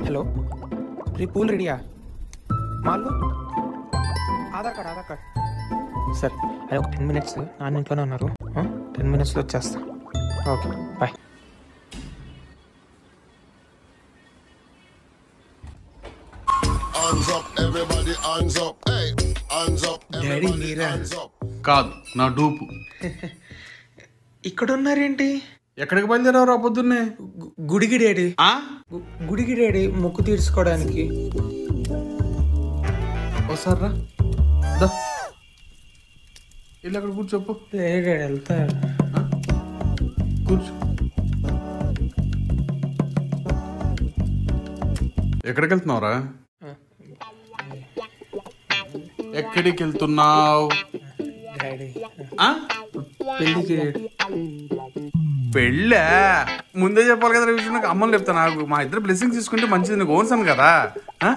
Hello రీ pool రెడీయా మాల్లో Aadhaar card సరే అది ఒక 10 minutes నాన్న ఇంట్లోనే ఉన్నారు 10 minutesలో వచ్చేస్తా ఓకే బాయ్ డాడీ మీరా కాదు నా డూపు ఇక్కడ ఉన్నారేంటి ఎక్కడికి బయలుదేరావు రా పొద్దున్నే గుడికి డాడీ ఆ? గుడికి డాడీ మొక్కు తీర్చుకోవడానికి ఒకసారి రా దా. వెళ్ళి అక్కడ కూర్చోప్పు లేదు డాడీ వెళ్తా కూర్చో ఎక్కడికి వెళ్తున్నావురా ఎక్కడికి వెళ్తున్నావు డాడీ ఆ? పెళ్ళికి పెళ్ళా ముందే చెప్పాలి కదా విషయం నాకు అమ్మని చెప్తాను నాకు మా ఇద్దరు బ్లెస్సింగ్స్ తీసుకుంటే మంచిది నీకు ఓన్సాను కదా ఆ?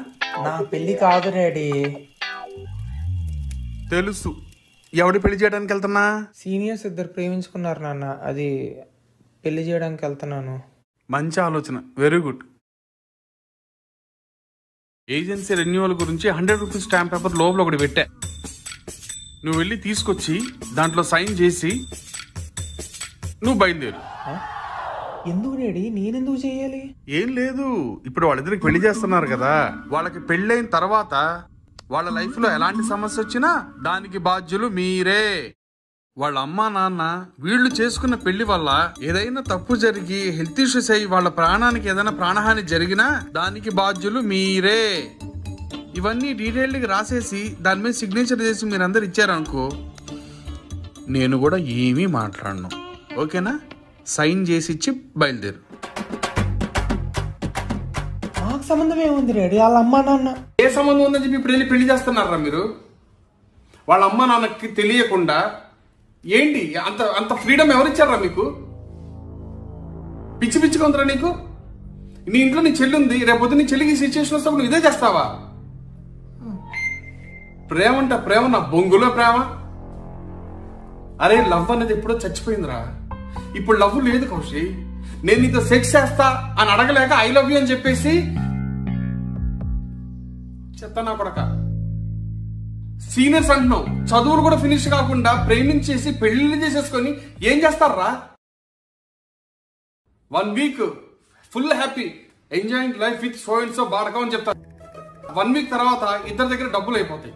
నా పెళ్ళి కాదు డాడీ తెలుసు ఎవడి పెళ్లి చేయడానికి వెళ్తున్నా సీనియర్స్ ఇద్దరు ప్రేమించుకున్నారు నాన్న అది పెళ్లి చేయడానికి వెళ్తున్నాను మంచి ఆలోచన వెరీ గుడ్ ఏజెన్సీ రెన్యువల్ గురించి 100 రూపీస్ స్టాంప్ పేపర్ లోపల ఒకటి పెట్టా నువ్వు వెళ్ళి తీసుకొచ్చి దాంట్లో సైన్ చేసి నువ్వు బయలుదేరు ఎందుకు డాడీ నేనెందుకు చేయాలి ఏం లేదు ఇప్పుడు వాళ్ళిద్దరికి పెళ్లి చేస్తున్నారు కదా వాళ్ళకి పెళ్ళైన తర్వాత వాళ్ళ లైఫ్ లో ఎలాంటి సమస్య వచ్చినా దానికి బాధ్యులు మీరే వాళ్ళ అమ్మా నాన్న వీళ్ళు చేసుకున్న పెళ్లి వల్ల ఏదైనా తప్పు జరిగి హెల్త్ ఇష్యూస్ అయ్యి వాళ్ళ ప్రాణానికి ఏదైనా ప్రాణహాని జరిగినా దానికి బాధ్యులు మీరే ఇవన్నీ డీటెయిల్డ్గా రాసేసి దాని మీద సిగ్నేచర్ చేసి మీరందరు ఇచ్చారనుకో నేను కూడా ఏమీ మాట్లాడను ఓకేనా సైన్ చేసి ఇచ్చి బయలుదేరు నాకు సంబంధం ఏముంది డాడీ వాళ్ళ అమ్మా నాన్న ఏ సంబంధం ఉందని చెప్పి ఇప్పుడు వెళ్ళి పెళ్లి చేస్తున్నారా మీరు వాళ్ళ అమ్మ నాన్నకి తెలియకుండా ఏంటి అంత అంత ఫ్రీడమ్ ఎవరిచ్చారా మీకు పిచ్చి పిచ్చిగా ఉందిరా నీకు నీ ఇంట్లో నీ చెల్లి ఉంది రేపొద్దు నీ చెల్లికి సిచ్యువేషన్ వస్తే నువ్వు ఇదే చేస్తావా ప్రేమ అంటే ప్రేమ నా బొంగులో ప్రేమ అరే లవ్ అనేది ఎప్పుడో చచ్చిపోయిందిరా ఇప్పుడు లవ్ లేదు కౌశి నేను నీతో సెక్స్ చేస్తా అని అడగలేక ఐ లవ్ యూ అని చెప్పేసి చెత్త నా కొడక సీనియర్స్ అంటున్నావు చదువులు కూడా ఫినిష్ కాకుండా ప్రేమించేసి పెళ్లి చేసేసుకొని ఏం చేస్తారా 1 week full happy enjoying life with so and so బాడకం అని చెప్తారు 1 వీక్ తర్వాత ఇద్దరి దగ్గర డబ్బులు అయిపోతాయి